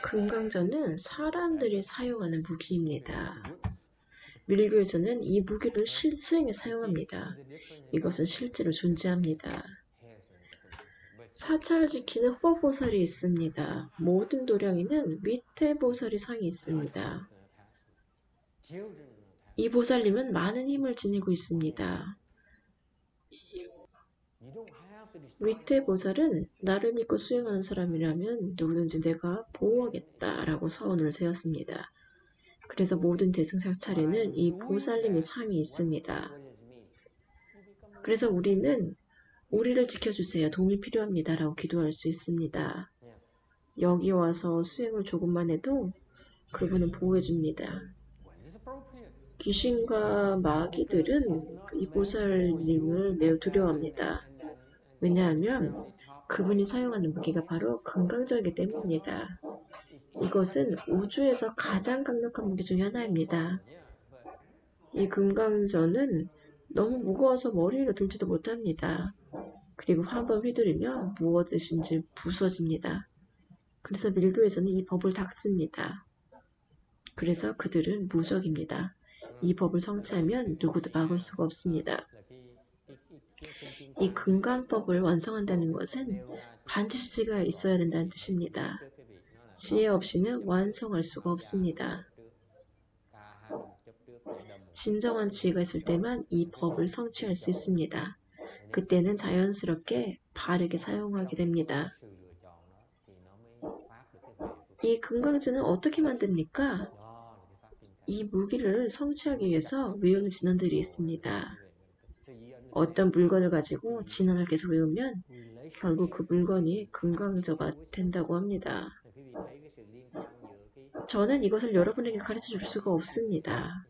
금강전은 사람들이 사용하는 무기입니다. 밀교에서는 이 무기를 실수행에 사용합니다. 이것은 실제로 존재합니다. 사찰을 지키는 후보보살이 있습니다. 모든 도량에는 밑에 보살이 상이 있습니다. 이 보살님은 많은 힘을 지니고 있습니다. 밑에 보살은 나를 믿고 수행하는 사람이라면 누구든지 내가 보호하겠다라고 서원을 세웠습니다. 그래서 모든 대승사찰에는 이 보살님의 상이 있습니다. 그래서 우리는 우리를 지켜주세요. 도움이 필요합니다. 라고 기도할 수 있습니다. 여기 와서 수행을 조금만 해도 그분은 보호해줍니다. 귀신과 마귀들은 이 보살님을 매우 두려워합니다. 왜냐하면 그분이 사용하는 무기가 바로 금강전이기 때문입니다. 이것은 우주에서 가장 강력한 무기 중에 하나입니다. 이 금강전은 너무 무거워서 머리를 들지도 못합니다. 그리고 한번 휘두르면 무엇이든지 부서집니다. 그래서 밀교에서는 이 법을 닦습니다. 그래서 그들은 무적입니다. 이 법을 성취하면 누구도 막을 수가 없습니다. 이 금강법을 완성한다는 것은 반드시 지혜가 있어야 된다는 뜻입니다. 지혜 없이는 완성할 수가 없습니다. 진정한 지혜가 있을 때만 이 법을 성취할 수 있습니다. 그때는 자연스럽게 바르게 사용하게 됩니다. 이 금강전은 어떻게 만듭니까? 이 무기를 성취하기 위해서 외우는 진원들이 있습니다. 어떤 물건을 가지고 진원을 계속 외우면 결국 그 물건이 금강저가 된다고 합니다. 저는 이것을 여러분에게 가르쳐 줄 수가 없습니다.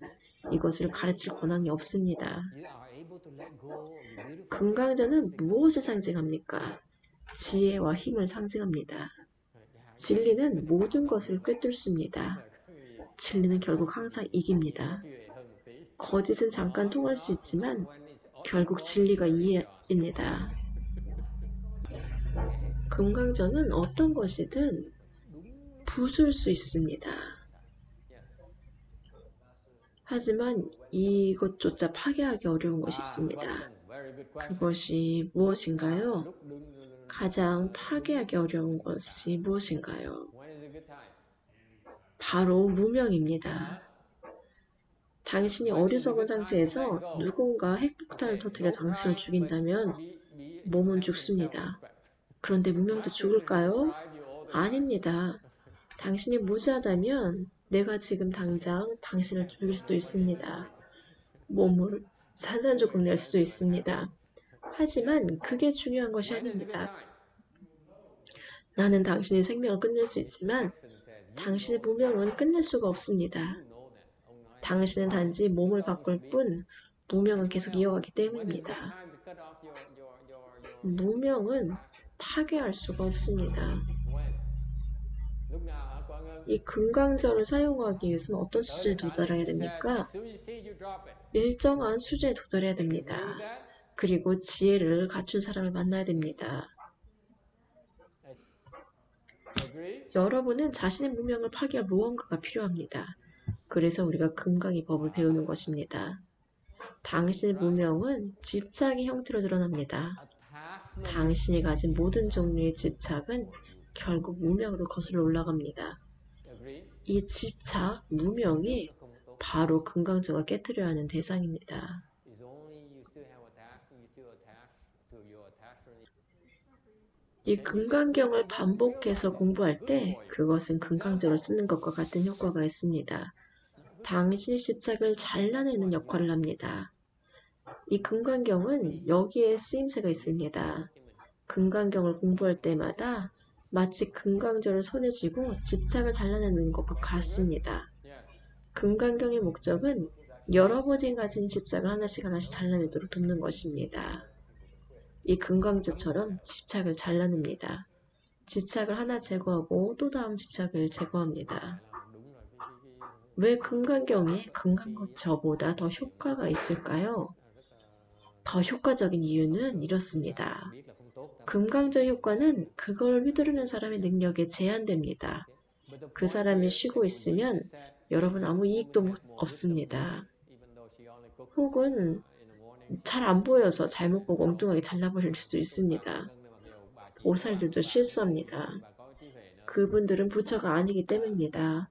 이것을 가르칠 권한이 없습니다. 금강전은 무엇을 상징합니까? 지혜와 힘을 상징합니다. 진리는 모든 것을 꿰뚫습니다. 진리는 결국 항상 이깁니다. 거짓은 잠깐 통할 수 있지만 결국 진리가 이해입니다. 금강전은 어떤 것이든 부술 수 있습니다. 하지만 이것조차 파괴하기 어려운 것이 있습니다. 그것이 무엇인가요? 가장 파괴하기 어려운 것이 무엇인가요? 바로 무명입니다. 당신이 어리석은 상태에서 누군가 핵폭탄을 터뜨려 당신을 죽인다면 몸은 죽습니다. 그런데 무명도 죽을까요? 아닙니다. 당신이 무지하다면 내가 지금 당장 당신을 죽일 수도 있습니다. 몸을 산산조각 낼 수도 있습니다. 하지만 그게 중요한 것이 아닙니다. 나는 당신의 생명을 끝낼 수 있지만 당신의 무명은 끝낼 수가 없습니다. 당신은 단지 몸을 바꿀 뿐 무명은 계속 이어가기 때문입니다. 무명은 파괴할 수가 없습니다. 이 금강전을 사용하기 위해서는 어떤 수준에 도달해야 됩니까? 일정한 수준에 도달해야 됩니다. 그리고 지혜를 갖춘 사람을 만나야 됩니다. 여러분은 자신의 무명을 파괴할 무언가가 필요합니다. 그래서 우리가 금강의 법을 배우는 것입니다. 당신의 무명은 집착의 형태로 드러납니다. 당신이 가진 모든 종류의 집착은 결국 무명으로 거슬러 올라갑니다. 이 집착, 무명이 바로 금강저가 깨뜨려야 하는 대상입니다. 이 금강경을 반복해서 공부할 때 그것은 금강저를 쓰는 것과 같은 효과가 있습니다. 당신의 집착을 잘라내는 역할을 합니다. 이 금강경은 여기에 쓰임새가 있습니다. 금강경을 공부할 때마다 마치 금강저를 손에 쥐고 집착을 잘라내는 것과 같습니다. 금강경의 목적은 여러분이 가진 집착을 하나씩 하나씩 잘라내도록 돕는 것입니다. 이 금강저처럼 집착을 잘라냅니다. 집착을 하나 제거하고 또 다음 집착을 제거합니다. 왜 금강경이 금강저보다 더 효과가 있을까요? 더 효과적인 이유는 이렇습니다. 금강저 효과는 그걸 휘두르는 사람의 능력에 제한됩니다. 그 사람이 쉬고 있으면 여러분 아무 이익도 없습니다. 혹은 잘 안 보여서 잘못 보고 엉뚱하게 잘라버릴 수도 있습니다. 보살들도 실수합니다. 그분들은 부처가 아니기 때문입니다.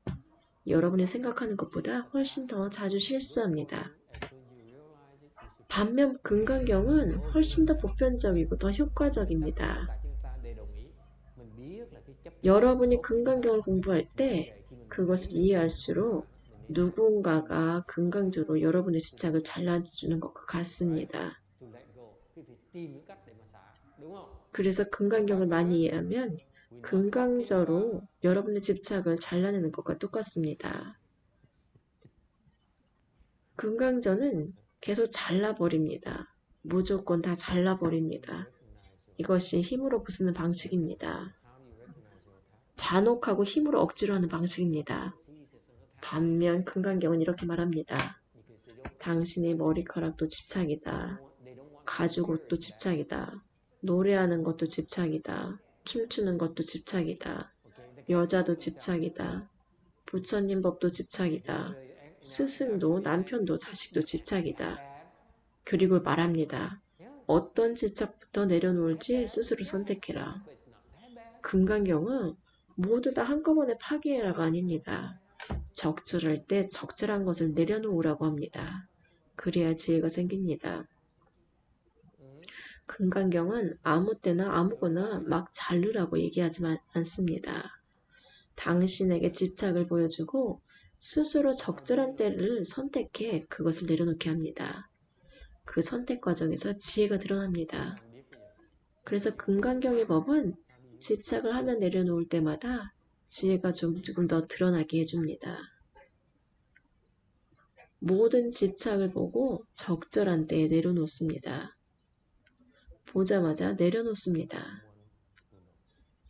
여러분이 생각하는 것보다 훨씬 더 자주 실수합니다. 반면 금강경은 훨씬 더 보편적이고 더 효과적입니다. 여러분이 금강경을 공부할 때 그것을 이해할수록 누군가가 금강적으로 여러분의 집착을 잘라주는 것과 같습니다. 그래서 금강경을 많이 이해하면 금강저로 여러분의 집착을 잘라내는 것과 똑같습니다. 금강저는 계속 잘라버립니다. 무조건 다 잘라버립니다. 이것이 힘으로 부수는 방식입니다. 잔혹하고 힘으로 억지로 하는 방식입니다. 반면 금강경은 이렇게 말합니다. 당신의 머리카락도 집착이다. 가죽 옷도 집착이다. 노래하는 것도 집착이다. 춤추는 것도 집착이다. 여자도 집착이다. 부처님 법도 집착이다. 스승도 남편도 자식도 집착이다. 그리고 말합니다. 어떤 집착부터 내려놓을지 스스로 선택해라. 금강경은 모두 다 한꺼번에 파괴해라가 아닙니다. 적절할 때 적절한 것을 내려놓으라고 합니다. 그래야 지혜가 생깁니다. 금강경은 아무 때나 아무거나 막 자르라고 얘기하지 않습니다. 당신에게 집착을 보여주고 스스로 적절한 때를 선택해 그것을 내려놓게 합니다. 그 선택 과정에서 지혜가 드러납니다. 그래서 금강경의 법은 집착을 하나 내려놓을 때마다 지혜가 조금 더 드러나게 해줍니다. 모든 집착을 보고 적절한 때에 내려놓습니다. 보자마자 내려놓습니다.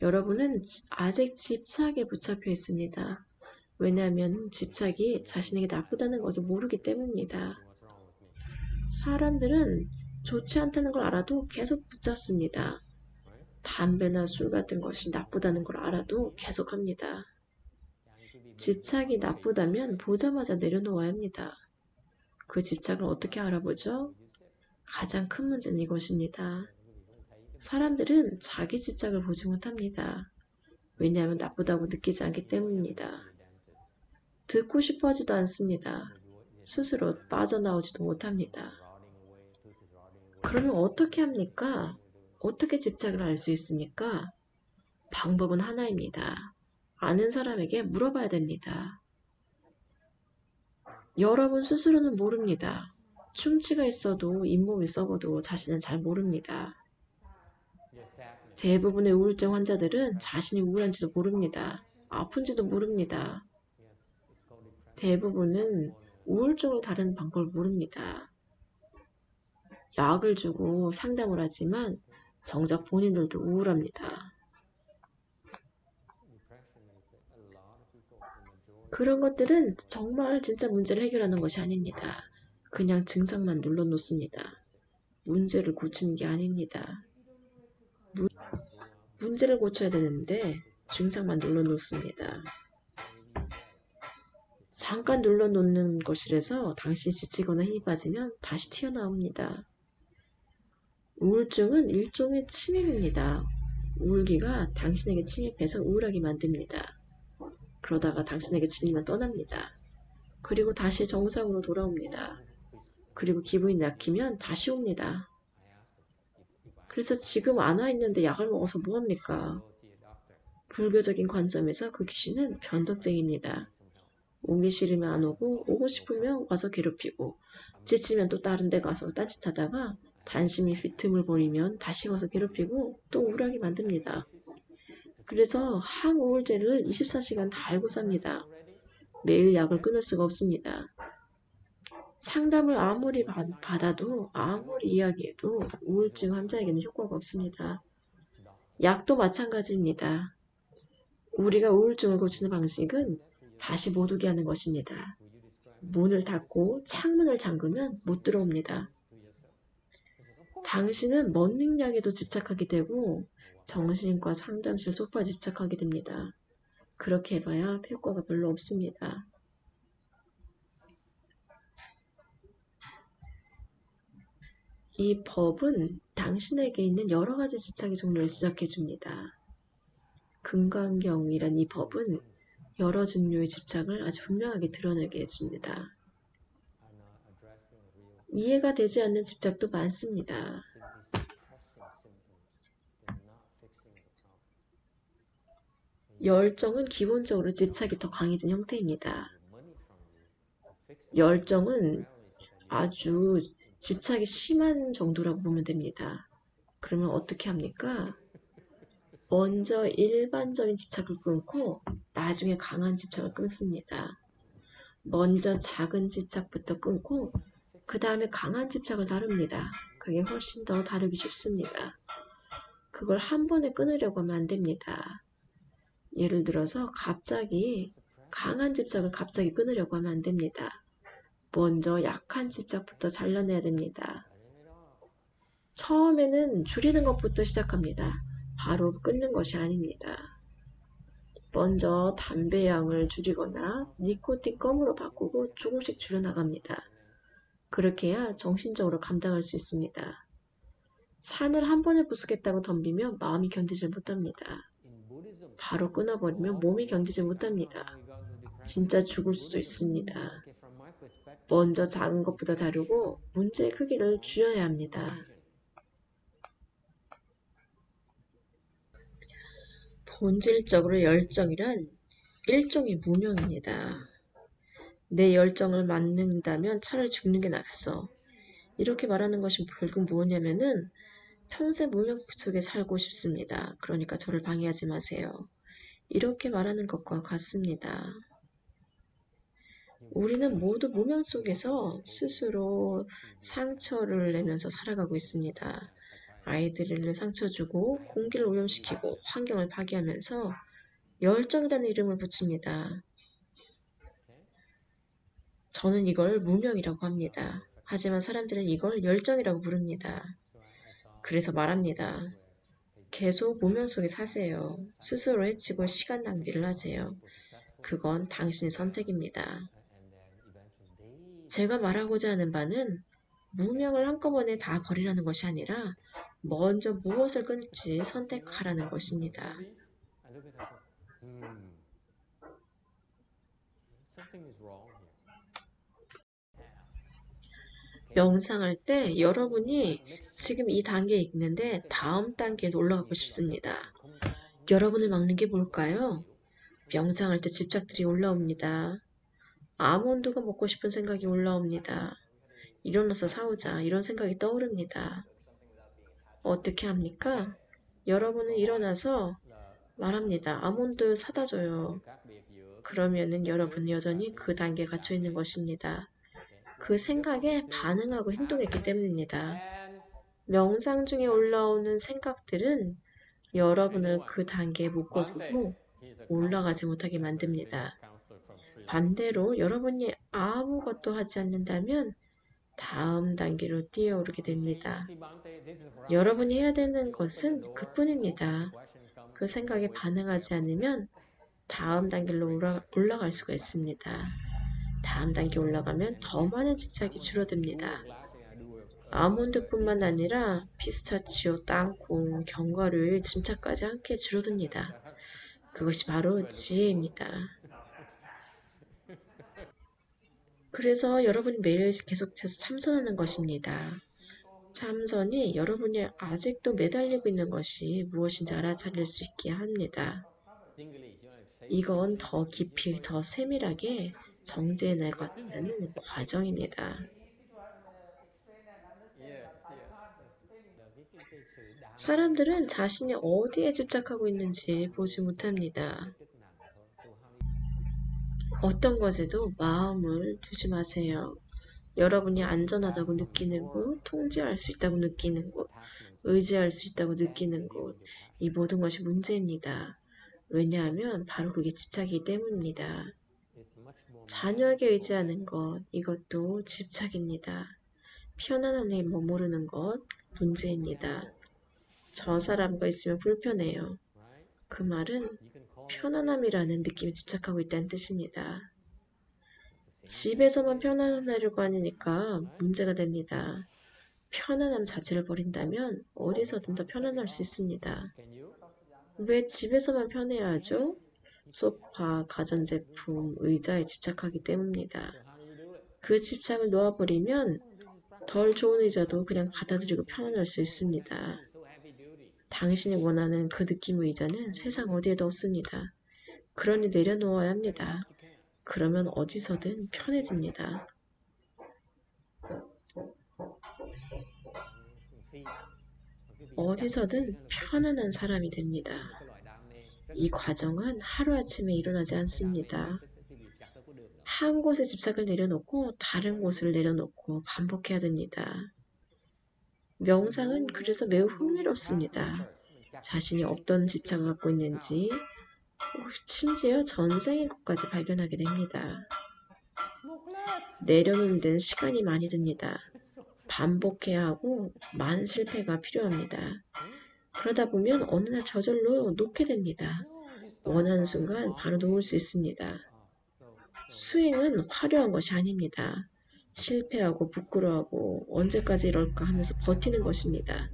여러분은 아직 집착에 붙잡혀 있습니다. 왜냐하면 집착이 자신에게 나쁘다는 것을 모르기 때문입니다. 사람들은 좋지 않다는 걸 알아도 계속 붙잡습니다. 담배나 술 같은 것이 나쁘다는 걸 알아도 계속합니다. 집착이 나쁘다면 보자마자 내려놓아야 합니다. 그 집착을 어떻게 알아보죠? 가장 큰 문제는 이것입니다. 사람들은 자기 집착을 보지 못합니다. 왜냐하면 나쁘다고 느끼지 않기 때문입니다. 듣고 싶어 하지도 않습니다. 스스로 빠져나오지도 못합니다. 그러면 어떻게 합니까? 어떻게 집착을 알 수 있습니까? 방법은 하나입니다. 아는 사람에게 물어봐야 됩니다. 여러분 스스로는 모릅니다. 충치가 있어도 잇몸이 썩어도 자신은 잘 모릅니다. 대부분의 우울증 환자들은 자신이 우울한지도 모릅니다. 아픈지도 모릅니다. 대부분은 우울증을 다루는 방법을 모릅니다. 약을 주고 상담을 하지만 정작 본인들도 우울합니다. 그런 것들은 정말 진짜 문제를 해결하는 것이 아닙니다. 그냥 증상만 눌러놓습니다. 문제를 고치는 게 아닙니다. 문제를 고쳐야 되는데 증상만 눌러놓습니다. 잠깐 눌러놓는 것이라서 당신이 지치거나 힘이 빠지면 다시 튀어나옵니다. 우울증은 일종의 침입입니다. 우울기가 당신에게 침입해서 우울하게 만듭니다. 그러다가 당신에게 질리면 떠납니다. 그리고 다시 정상으로 돌아옵니다. 그리고 기분이 nak히면 다시 옵니다. 그래서 지금 안 와 있는데 약을 먹어서 뭐합니까? 불교적인 관점에서 그 귀신은 변덕쟁이입니다. 오기 싫으면 안 오고 오고 싶으면 와서 괴롭히고 지치면 또 다른 데 가서 딴짓하다가 단심이 틈을 버리면 다시 와서 괴롭히고 또 우울하게 만듭니다. 그래서 항우울제를 24시간 다 알고 삽니다. 매일 약을 끊을 수가 없습니다. 상담을 아무리 받아도 아무리 이야기해도 우울증 환자에게는 효과가 없습니다. 약도 마찬가지입니다. 우리가 우울증을 고치는 방식은 다시 못 오게 하는 것입니다. 문을 닫고 창문을 잠그면 못 들어옵니다. 당신은 먼밍약에도 집착하게 되고 정신과 상담실 소파에 집착하게 됩니다. 그렇게 해봐야 효과가 별로 없습니다. 이 법은 당신에게 있는 여러 가지 집착의 종류를 지적해 줍니다. 금강경이란 이 법은 여러 종류의 집착을 아주 분명하게 드러내게 해줍니다. 이해가 되지 않는 집착도 많습니다. 열정은 기본적으로 집착이 더 강해진 형태입니다. 열정은 아주 집착이 심한 정도라고 보면 됩니다. 그러면 어떻게 합니까? 먼저 일반적인 집착을 끊고 나중에 강한 집착을 끊습니다. 먼저 작은 집착부터 끊고 그 다음에 강한 집착을 다룹니다. 그게 훨씬 더 다루기 쉽습니다. 그걸 한 번에 끊으려고 하면 안 됩니다. 예를 들어서 갑자기 강한 집착을 갑자기 끊으려고 하면 안 됩니다. 먼저 약한 집착부터 잘라내야 됩니다. 처음에는 줄이는 것부터 시작합니다. 바로 끊는 것이 아닙니다. 먼저 담배 양을 줄이거나 니코틴 껌으로 바꾸고 조금씩 줄여나갑니다. 그렇게 해야 정신적으로 감당할 수 있습니다. 산을 한 번에 부수겠다고 덤비면 마음이 견디지 못합니다. 바로 끊어버리면 몸이 견디지 못합니다. 진짜 죽을 수도 있습니다. 먼저 작은 것보다 다루고 문제의 크기를 줄여야 합니다. 본질적으로 열정이란 일종의 무명입니다. 내 열정을 막는다면 차라리 죽는 게 낫어. 이렇게 말하는 것이 결국 무엇이냐면은 평생 무명 속에 살고 싶습니다. 그러니까 저를 방해하지 마세요. 이렇게 말하는 것과 같습니다. 우리는 모두 무명 속에서 스스로 상처를 내면서 살아가고 있습니다. 아이들을 상처 주고 공기를 오염시키고 환경을 파괴하면서 열정이라는 이름을 붙입니다. 저는 이걸 무명이라고 합니다. 하지만 사람들은 이걸 열정이라고 부릅니다. 그래서 말합니다. 계속 무명 속에 사세요. 스스로 해치고 시간 낭비를 하세요. 그건 당신의 선택입니다. 제가 말하고자 하는 바는 무명을 한꺼번에 다 버리라는 것이 아니라 먼저 무엇을 끊을지 선택하라는 것입니다. 명상할 때 여러분이 지금 이 단계에 있는데 다음 단계에 올라가고 싶습니다. 여러분을 막는 게 뭘까요? 명상할 때 집착들이 올라옵니다. 아몬드가 먹고 싶은 생각이 올라옵니다. 일어나서 싸우자 이런 생각이 떠오릅니다. 어떻게 합니까? 여러분은 일어나서 말합니다. 아몬드 사다 줘요. 그러면은 여러분은 여전히 그 단계에 갇혀 있는 것입니다. 그 생각에 반응하고 행동했기 때문입니다. 명상 중에 올라오는 생각들은 여러분을 그 단계에 묶어두고 올라가지 못하게 만듭니다. 반대로 여러분이 아무것도 하지 않는다면 다음 단계로 뛰어오르게 됩니다. 여러분이 해야 되는 것은 그뿐입니다. 그 생각에 반응하지 않으면 다음 단계로 올라갈 수가 있습니다. 다음 단계 올라가면 더 많은 집착이 줄어듭니다. 아몬드뿐만 아니라 피스타치오, 땅콩, 견과류의 집착까지 함께 줄어듭니다. 그것이 바로 지혜입니다. 그래서 여러분이 매일 계속해서 참선하는 것입니다. 참선이 여러분이 아직도 매달리고 있는 것이 무엇인지 알아차릴 수 있게 합니다. 이건 더 깊이, 더 세밀하게 정제해 나가는 과정입니다. 사람들은 자신이 어디에 집착하고 있는지 보지 못합니다. 어떤 것에도 마음을 두지 마세요. 여러분이 안전하다고 느끼는 곳, 통제할 수 있다고 느끼는 곳, 의지할 수 있다고 느끼는 곳, 이 모든 것이 문제입니다. 왜냐하면 바로 그게 집착이기 때문입니다. 자녀에게 의지하는 것, 이것도 집착입니다. 편안함에 머무르는 것, 문제입니다. 저 사람과 있으면 불편해요. 그 말은 편안함이라는 느낌에 집착하고 있다는 뜻입니다. 집에서만 편안하려고 하니까 문제가 됩니다. 편안함 자체를 버린다면 어디서든 더 편안할 수 있습니다. 왜 집에서만 편해야 하죠? 소파, 가전제품, 의자에 집착하기 때문입니다. 그 집착을 놓아버리면 덜 좋은 의자도 그냥 받아들이고 편안할 수 있습니다. 당신이 원하는 그 느낌의 의자는 세상 어디에도 없습니다. 그러니 내려놓아야 합니다. 그러면 어디서든 편해집니다. 어디서든 편안한 사람이 됩니다. 이 과정은 하루아침에 일어나지 않습니다. 한 곳에 집착을 내려놓고 다른 곳을 내려놓고 반복해야 됩니다. 명상은 그래서 매우 흥미롭습니다. 자신이 어떤 집착을 갖고 있는지, 심지어 전생의 것까지 발견하게 됩니다. 내려놓는 데는 시간이 많이 듭니다. 반복해야 하고 많은 실패가 필요합니다. 그러다 보면 어느 날 저절로 놓게 됩니다. 원하는 순간 바로 놓을 수 있습니다. 수행은 화려한 것이 아닙니다. 실패하고 부끄러워하고 언제까지 이럴까 하면서 버티는 것입니다.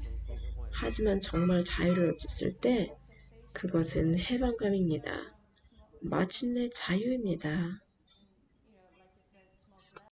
하지만 정말 자유로워졌을 때 그것은 해방감입니다. 마침내 자유입니다.